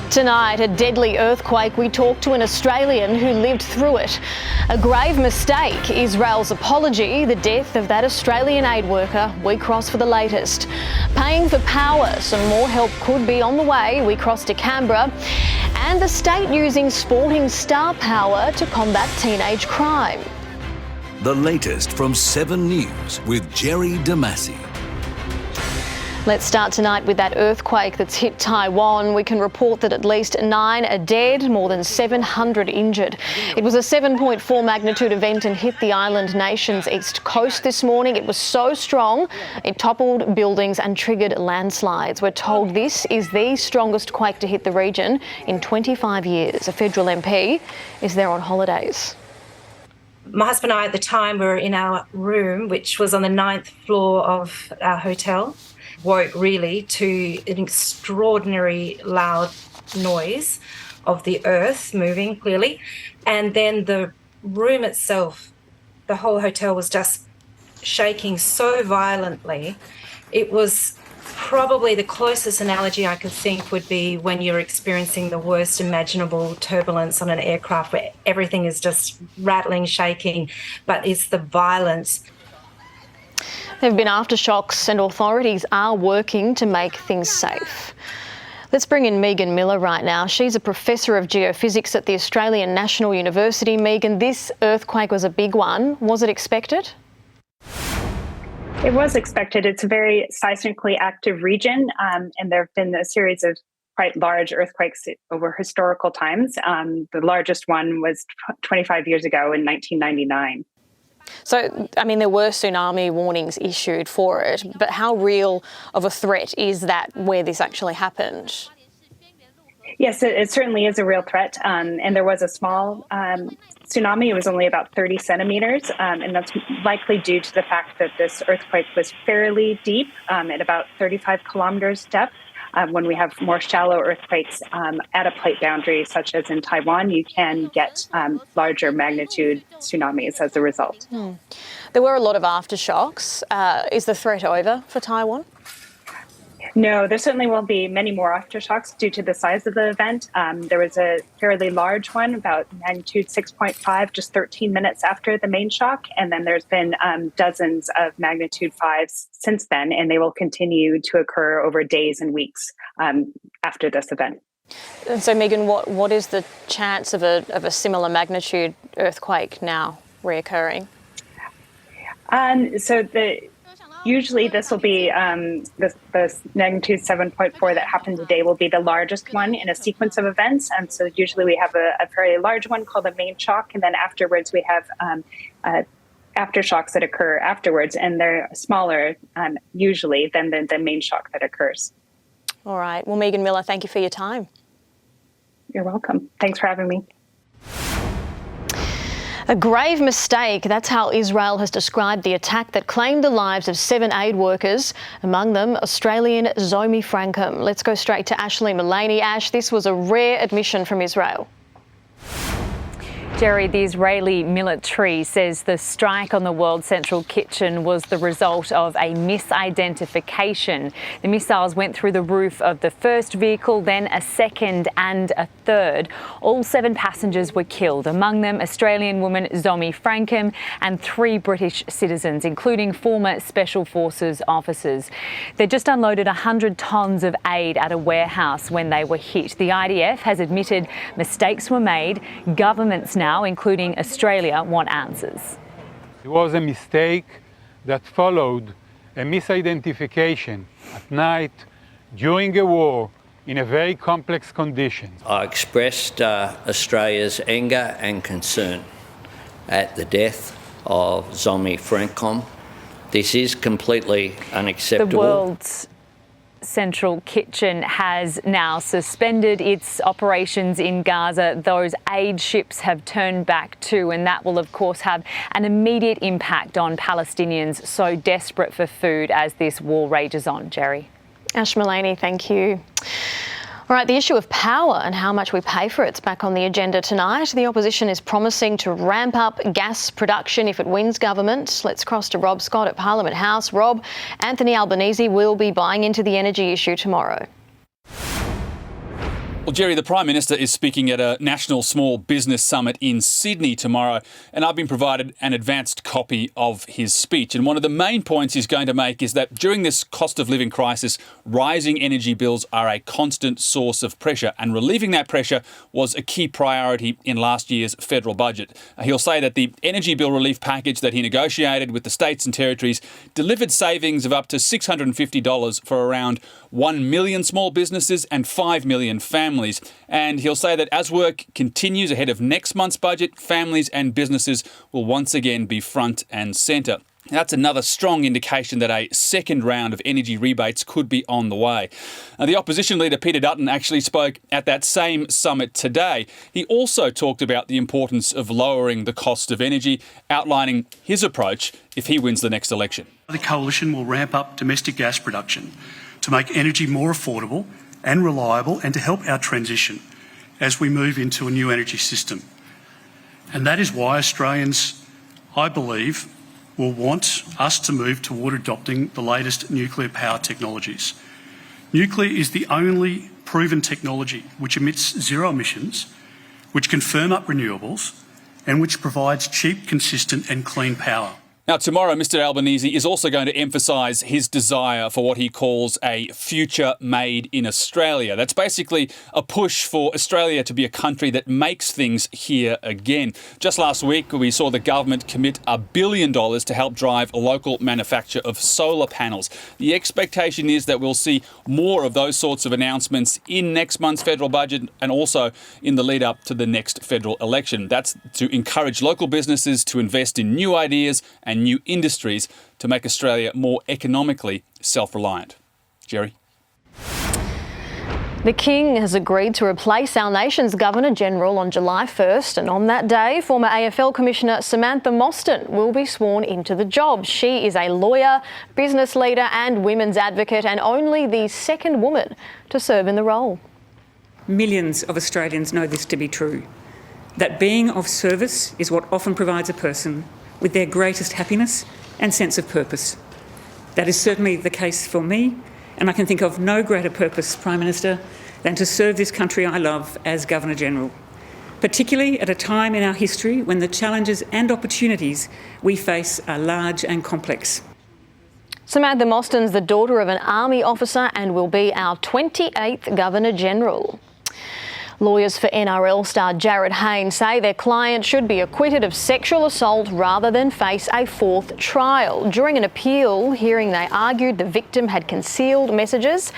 Tonight, a deadly earthquake. We talked to an Australian who lived through it. A grave mistake. Israel's apology. The death of that Australian aid worker. We cross for the latest. Paying for power. Some more help could be on the way. We cross to Canberra. And the state using sporting star power to combat teenage crime. The latest from 7 News with Jerrie Demasi. Let's start tonight with that earthquake that's hit Taiwan. We can report that at least 9 are dead, more than 700 injured. It was a 7.4 magnitude event and hit the island nation's east coast this morning. It was so strong, it toppled buildings and triggered landslides. We're told this is the strongest quake to hit the region in 25 years. A federal MP is there on holidays. My husband and I at the time were in our room, which was on the 9th floor of our hotel. Woke really to an extraordinary loud noise of the earth moving clearly. And then the room itself, the whole hotel was just shaking so violently. It was probably the closest analogy I could think would be when you're experiencing the worst imaginable turbulence on an aircraft where everything is just rattling, shaking, but it's the violence. There have been aftershocks and authorities are working to make things safe. Let's bring in Megan Miller right now. She's a professor of geophysics at the Australian National University. Megan, this earthquake was a big one. Was it expected? It was expected. It's a very seismically active region, and there have been a series of quite large earthquakes over historical times. The largest one was 25 years ago in 1999. So, I mean, there were tsunami warnings issued for it, but how real of a threat is that where this actually happened? Yes, it certainly is a real threat. And there was a small tsunami. It was only about 30 centimeters. And that's likely due to the fact that this earthquake was fairly deep at about 35 kilometers depth. When we have more shallow earthquakes at a plate boundary, such as in Taiwan, you can get larger magnitude tsunamis as a result. There were a lot of aftershocks. Is the threat over for Taiwan? No, there certainly will be many more aftershocks due to the size of the event. There was a fairly large one, about magnitude 6.5, just 13 minutes after the main shock. And then there's been dozens of magnitude 5s since then, and they will continue to occur over days and weeks after this event. And so, Megan, what is the chance of a similar magnitude earthquake now reoccurring? Usually this will be the magnitude 7.4 that happened today will be the largest one in a sequence of events. And so usually we have a very large one called a main shock. And then afterwards we have aftershocks that occur afterwards. And they're smaller usually than the main shock that occurs. All right. Well, Megan Miller, thank you for your time. You're welcome. Thanks for having me. A grave mistake. That's how Israel has described the attack that claimed the lives of 7 aid workers, among them Australian Zomi Frankham. Let's go straight to Ashley Mullaney. Ash, this was a rare admission from Israel. Jerry, the Israeli military says the strike on the World Central Kitchen was the result of a misidentification. The missiles went through the roof of the first vehicle, then a second and a third. All 7 passengers were killed, among them Australian woman Zomi Frankham and 3 British citizens, including former Special Forces officers. They just unloaded 100 tonnes of aid at a warehouse when they were hit. The IDF has admitted mistakes were made. Governments now, including Australia, want answers. It was a mistake that followed a misidentification at night during a war in a very complex conditions. I expressed Australia's anger and concern at the death of Zomi Frankham. This is completely unacceptable. The World Central Kitchen has now suspended its operations in Gaza. Those aid ships have turned back too, and that will of course have an immediate impact on Palestinians so desperate for food as this war rages on. Jerry. Ash Mullaney, thank you. All right, the issue of power and how much we pay for it's back on the agenda tonight. The opposition is promising to ramp up gas production if it wins government. Let's cross to Rob Scott at Parliament House. Rob, Anthony Albanese will be buying into the energy issue tomorrow. Well, Jerry, the Prime Minister is speaking at a National Small Business Summit in Sydney tomorrow, and I've been provided an advanced copy of his speech. And one of the main points he's going to make is that during this cost of living crisis, rising energy bills are a constant source of pressure, and relieving that pressure was a key priority in last year's federal budget. He'll say that the energy bill relief package that he negotiated with the states and territories delivered savings of up to $650 for around 1 million small businesses and 5 million families. And he'll say that as work continues ahead of next month's budget, families and businesses will once again be front and centre. That's another strong indication that a second round of energy rebates could be on the way. Now, the opposition leader Peter Dutton actually spoke at that same summit today. He also talked about the importance of lowering the cost of energy, outlining his approach if he wins the next election. The coalition will ramp up domestic gas production to make energy more affordable and reliable, and to help our transition as we move into a new energy system. And that is why Australians, I believe, will want us to move toward adopting the latest nuclear power technologies. Nuclear is the only proven technology which emits zero emissions, which can firm up renewables, and which provides cheap, consistent and clean power. Now, tomorrow, Mr Albanese is also going to emphasise his desire for what he calls a future made in Australia. That's basically a push for Australia to be a country that makes things here again. Just last week, we saw the government commit $1 billion to help drive a local manufacture of solar panels. The expectation is that we'll see more of those sorts of announcements in next month's federal budget and also in the lead up to the next federal election. That's to encourage local businesses to invest in new ideas and new industries to make Australia more economically self-reliant. Jerry? The King has agreed to replace our nation's Governor-General on July 1st, and on that day, former AFL Commissioner Samantha Mostyn will be sworn into the job. She is a lawyer, business leader and women's advocate, and only the second woman to serve in the role. Millions of Australians know this to be true, that being of service is what often provides a person with their greatest happiness and sense of purpose. That is certainly the case for me, and I can think of no greater purpose, Prime Minister, than to serve this country I love as Governor-General, particularly at a time in our history when the challenges and opportunities we face are large and complex. Samantha Mostyn's the daughter of an Army officer and will be our 28th Governor-General. Lawyers for NRL star Jarryd Hayne say their client should be acquitted of sexual assault rather than face a fourth trial. During an appeal hearing, they argued the victim had concealed messages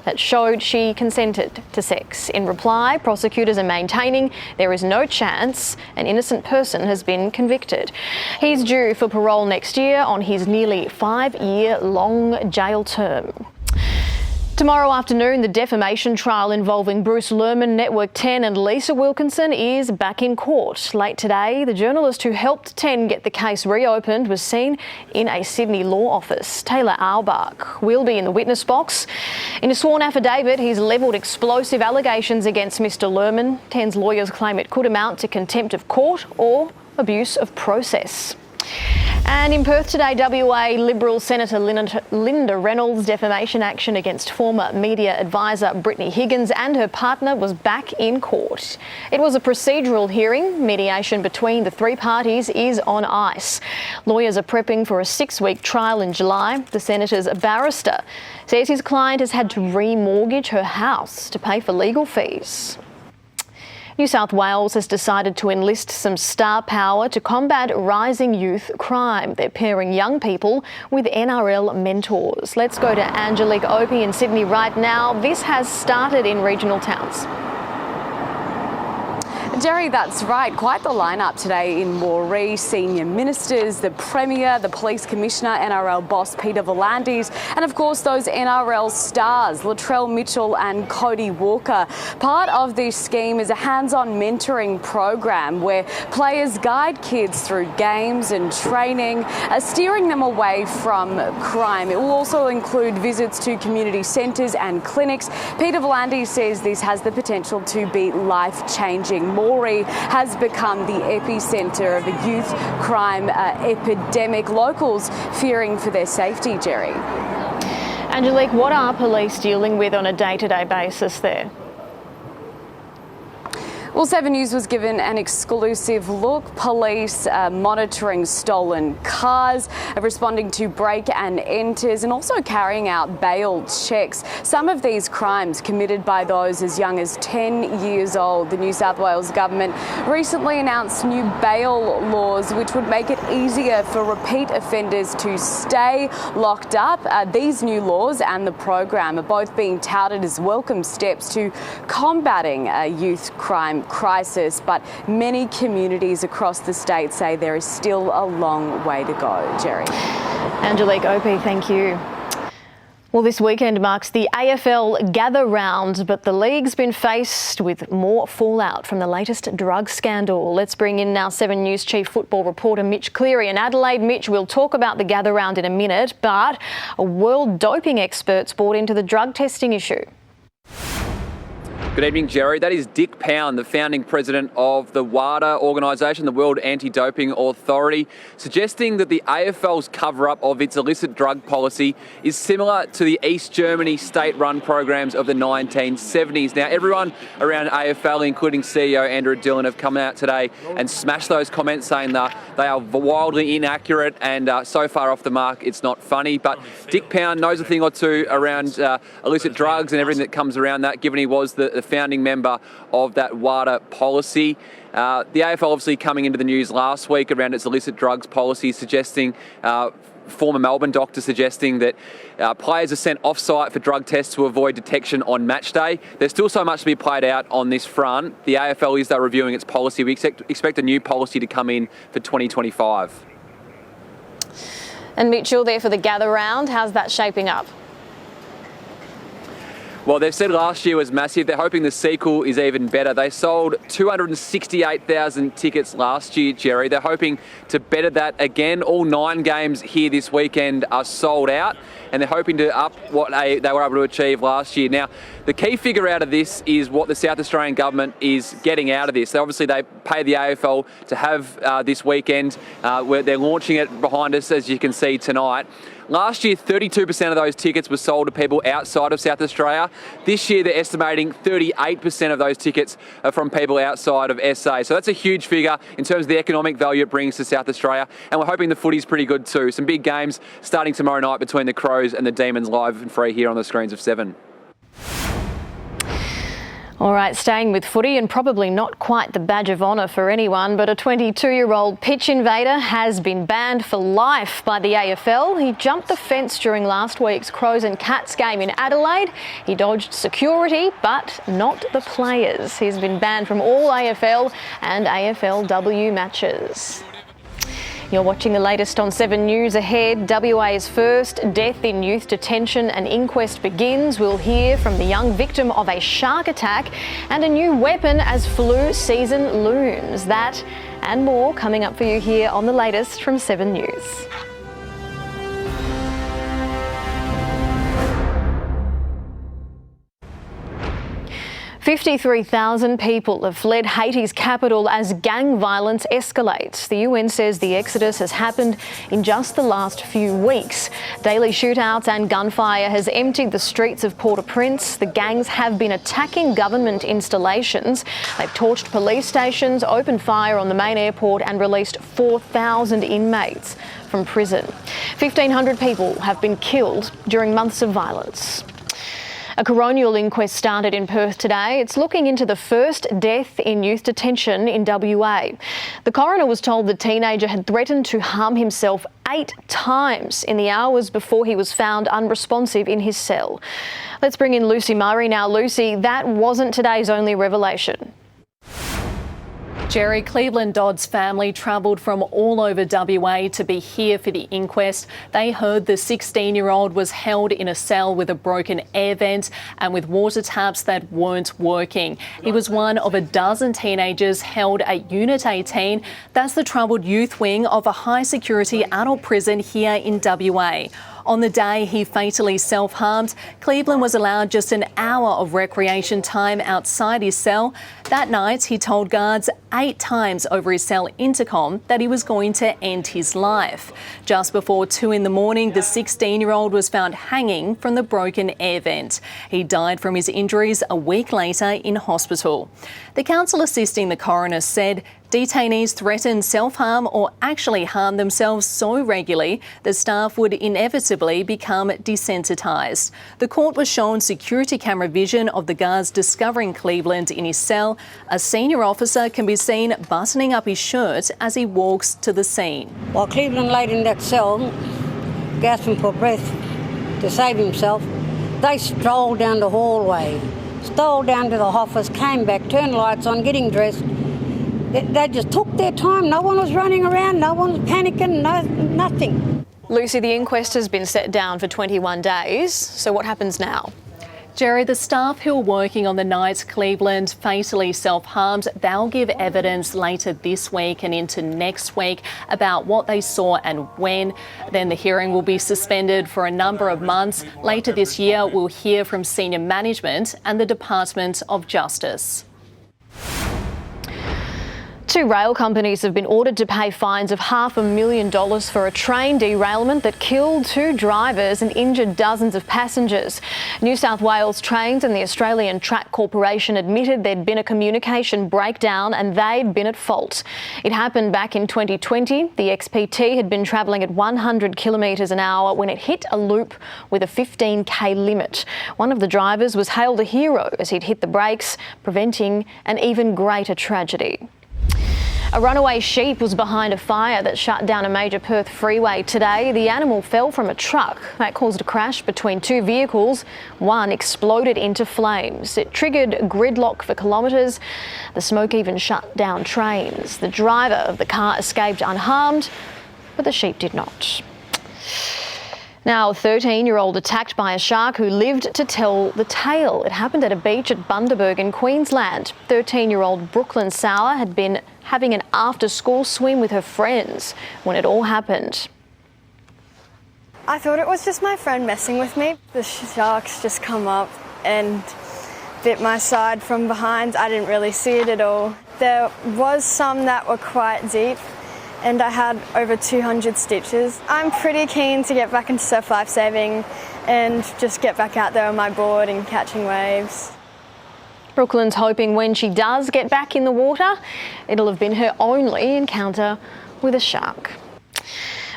that showed she consented to sex. In reply, prosecutors are maintaining there is no chance an innocent person has been convicted. He's due for parole next year on his nearly 5-year-long jail term. Tomorrow afternoon, the defamation trial involving Bruce Lerman, Network 10 and Lisa Wilkinson is back in court. Late today, the journalist who helped 10 get the case reopened was seen in a Sydney law office. Taylor Auerbach will be in the witness box. In a sworn affidavit, he's levelled explosive allegations against Mr Lerman. 10's lawyers claim it could amount to contempt of court or abuse of process. And in Perth today, WA Liberal Senator Linda Reynolds' defamation action against former media advisor Brittany Higgins and her partner was back in court. It was a procedural hearing. Mediation between the three parties is on ice. Lawyers are prepping for a 6-week trial in July. The Senator's barrister says his client has had to remortgage her house to pay for legal fees. New South Wales has decided to enlist some star power to combat rising youth crime. They're pairing young people with NRL mentors. Let's go to Angelique Opie in Sydney right now. This has started in regional towns. Jerry, that's right. Quite the lineup today in Moree. Senior ministers, the Premier, the Police Commissioner, NRL boss Peter V'landys, and of course those NRL stars, Latrell Mitchell and Cody Walker. Part of this scheme is a hands-on mentoring program where players guide kids through games and training, steering them away from crime. It will also include visits to community centres and clinics. Peter V'landys says this has the potential to be life-changing. Moree has become the epicentre of a youth crime epidemic. Locals fearing for their safety, Jerry. Angelique, what are police dealing with on a day-to-day basis there? Well, 7 News was given an exclusive look. Police monitoring stolen cars, responding to break and enters, and also carrying out bail checks. Some of these crimes committed by those as young as 10 years old. The New South Wales government recently announced new bail laws which would make it easier for repeat offenders to stay locked up. These new laws and the program are both being touted as welcome steps to combating youth crime crisis, but many communities across the state say there is still a long way to go. Jerry. Angelique Opie, thank you. Well, this weekend marks the AFL Gather Round, but the league's been faced with more fallout from the latest drug scandal. Let's bring in now 7 News chief football reporter Mitch Cleary in Adelaide. Mitch, we'll talk about the Gather Round in a minute, but a world doping expert's brought into the drug testing issue. Good evening, Jerry. That is Dick Pound, the founding president of the WADA organisation, the World Anti-Doping Authority, suggesting that the AFL's cover-up of its illicit drug policy is similar to the East Germany state-run programs of the 1970s. Now, everyone around AFL, including CEO Andrew Dillon, have come out today and smashed those comments, saying that they are wildly inaccurate and so far off the mark, it's not funny. But Dick Pound knows a thing or two around illicit drugs and everything that comes around that, given he was the founding member of that WADA policy. The AFL obviously coming into the news last week around its illicit drugs policy, suggesting former Melbourne doctor suggesting that players are sent off-site for drug tests to avoid detection on match day. There's still so much to be played out on this front. The AFL is reviewing its policy. We expect a new policy to come in for 2025. And Mitch, you're there for the Gather Round. How's that shaping up? Well, they've said last year was massive. They're hoping the sequel is even better. They sold 268,000 tickets last year, Jerry. They're hoping to better that again. All 9 games here this weekend are sold out, and they're hoping to up what they were able to achieve last year. Now, the key figure out of this is what the South Australian government is getting out of this. Obviously, they pay the AFL to have this weekend, where they're launching it behind us, as you can see tonight. Last year, 32% of those tickets were sold to people outside of South Australia. This year, they're estimating 38% of those tickets are from people outside of SA. So that's a huge figure in terms of the economic value it brings to South Australia. And we're hoping the footy's pretty good too. Some big games starting tomorrow night between the Crows and the Demons, live and free here on the screens of 7. All right, staying with footy, and probably not quite the badge of honour for anyone, but a 22-year-old pitch invader has been banned for life by the AFL. He jumped the fence during last week's Crows and Cats game in Adelaide. He dodged security, but not the players. He's been banned from all AFL and AFLW matches. You're watching the latest on 7 News. Ahead, WA's first death in youth detention. An inquest begins. We'll hear from the young victim of a shark attack and a new weapon as flu season looms. That and more coming up for you here on the latest from 7 News. 53,000 people have fled Haiti's capital as gang violence escalates. The UN says the exodus has happened in just the last few weeks. Daily shootouts and gunfire has emptied the streets of Port-au-Prince. The gangs have been attacking government installations. They've torched police stations, opened fire on the main airport and released 4,000 inmates from prison. 1,500 people have been killed during months of violence. A coronial inquest started in Perth today. It's looking into the first death in youth detention in WA. The coroner was told the teenager had threatened to harm himself 8 times in the hours before he was found unresponsive in his cell. Let's bring in Lucy Murray now. Lucy, that wasn't today's only revelation. Jerry, Cleveland Dodd's family travelled from all over WA to be here for the inquest. They heard the 16-year-old was held in a cell with a broken air vent and with water taps that weren't working. He was one of a dozen teenagers held at Unit 18. That's the troubled youth wing of a high-security adult prison here in WA. On the day he fatally self-harmed, Cleveland was allowed just an hour of recreation time outside his cell. That night, he told guards 8 times over his cell intercom that he was going to end his life. Just before 2 in the morning, the 16-year-old was found hanging from the broken air vent. He died from his injuries a week later in hospital. The council assisting the coroner said detainees threaten self-harm or actually harm themselves so regularly that staff would inevitably become desensitised. The court was shown security camera vision of the guards discovering Cleveland in his cell. A senior officer can be seen buttoning up his shirt as he walks to the scene. While Cleveland laid in that cell, gasping for breath to save himself, they strolled down the hallway, stole down to the office, came back, turned lights on, getting dressed. They just took their time. No one was running around, no one was panicking, nothing. Lucy, the inquest has been set down for 21 days. So what happens now? Jerry, the staff who are working on the night Cleveland fatally self-harmed, they'll give evidence later this week and into next week about what they saw and when. Then the hearing will be suspended for a number of months. Later this year, we'll hear from senior management and the Department of Justice. 2 rail companies have been ordered to pay fines of $500,000 for a train derailment that killed 2 drivers and injured dozens of passengers. New South Wales Trains and the Australian Track Corporation admitted there'd been a communication breakdown and they'd been at fault. It happened back in 2020. The XPT had been travelling at 100 kilometres an hour when it hit a loop with a 15k limit. One of the drivers was hailed a hero as he'd hit the brakes, preventing an even greater tragedy. A runaway sheep was behind a fire that shut down a major Perth freeway today. The animal fell from a truck. That caused a crash between 2 vehicles. One exploded into flames. It triggered gridlock for kilometres. The smoke even shut down trains. The driver of the car escaped unharmed, but the sheep did not. Now, a 13-year-old attacked by a shark who lived to tell the tale. It happened at a beach at Bundaberg in Queensland. 13-year-old Brooklyn Sauer had been having an after-school swim with her friends when it all happened. I thought it was just my friend messing with me. The sharks just come up and bit my side from behind. I didn't really see it at all. There was some that were quite deep, and I had over 200 stitches. I'm pretty keen to get back into surf lifesaving and just get back out there on my board and catching waves. Brooklyn's hoping when she does get back in the water, it'll have been her only encounter with a shark.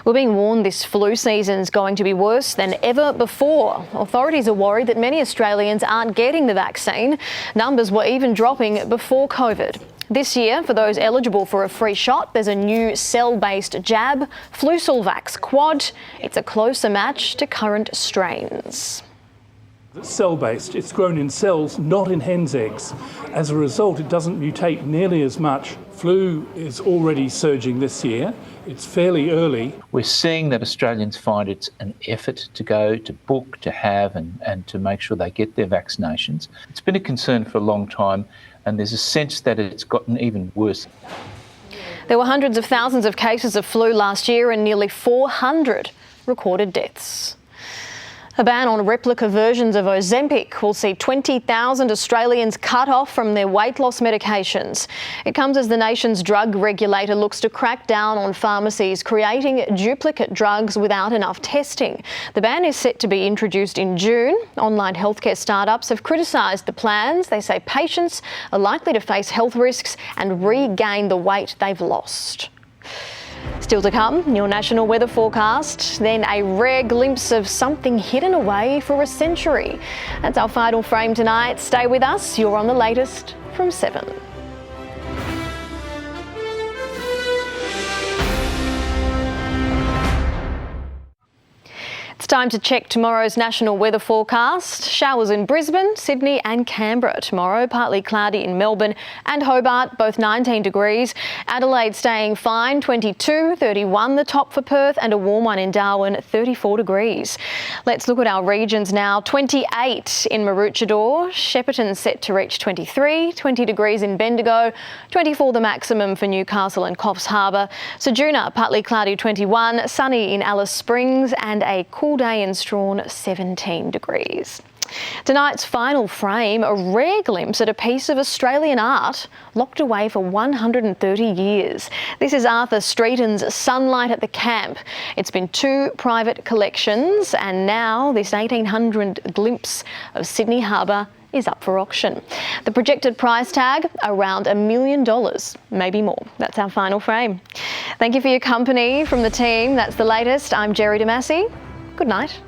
We're being warned this flu season's going to be worse than ever before. Authorities are worried that many Australians aren't getting the vaccine. Numbers were even dropping before COVID. This year, for those eligible for a free shot, there's a new cell-based jab, Flucelvax Quad. It's a closer match to current strains. It's cell-based. It's grown in cells, not in hen's eggs. As a result, it doesn't mutate nearly as much. Flu is already surging this year. It's fairly early. We're seeing that Australians find it's an effort to go, to book, to have and to make sure they get their vaccinations. It's been a concern for a long time, and there's a sense that it's gotten even worse. There were hundreds of thousands of cases of flu last year and nearly 400 recorded deaths. A ban on replica versions of Ozempic will see 20,000 Australians cut off from their weight loss medications. It comes as the nation's drug regulator looks to crack down on pharmacies creating duplicate drugs without enough testing. The ban is set to be introduced in June. Online healthcare startups have criticised the plans. They say patients are likely to face health risks and regain the weight they've lost. Still to come, your national weather forecast, then a rare glimpse of something hidden away for a century. That's our final frame tonight. Stay with us. You're on the latest from 7. It's time to check tomorrow's national weather forecast. Showers in Brisbane, Sydney and Canberra tomorrow. Partly cloudy in Melbourne and Hobart, both 19 degrees. Adelaide staying fine, 22, 31 the top for Perth, and a warm one in Darwin, 34 degrees. Let's look at our regions now. 28 in Maroochydore. Shepparton set to reach 23, 20 degrees in Bendigo, 24 the maximum for Newcastle and Coffs Harbour. Ceduna, partly cloudy, 21, sunny in Alice Springs, and a cool day in Strawn, 17 degrees. Tonight's final frame, a rare glimpse at a piece of Australian art locked away for 130 years. This is Arthur Streeton's Sunlight at the Camp. It's been 2 private collections, and now this 1800 glimpse of Sydney Harbour is up for auction. The projected price tag, around $1 million, maybe more. That's our final frame. Thank you for your company from the team. That's the latest. I'm Jerrie Demasi. Good night.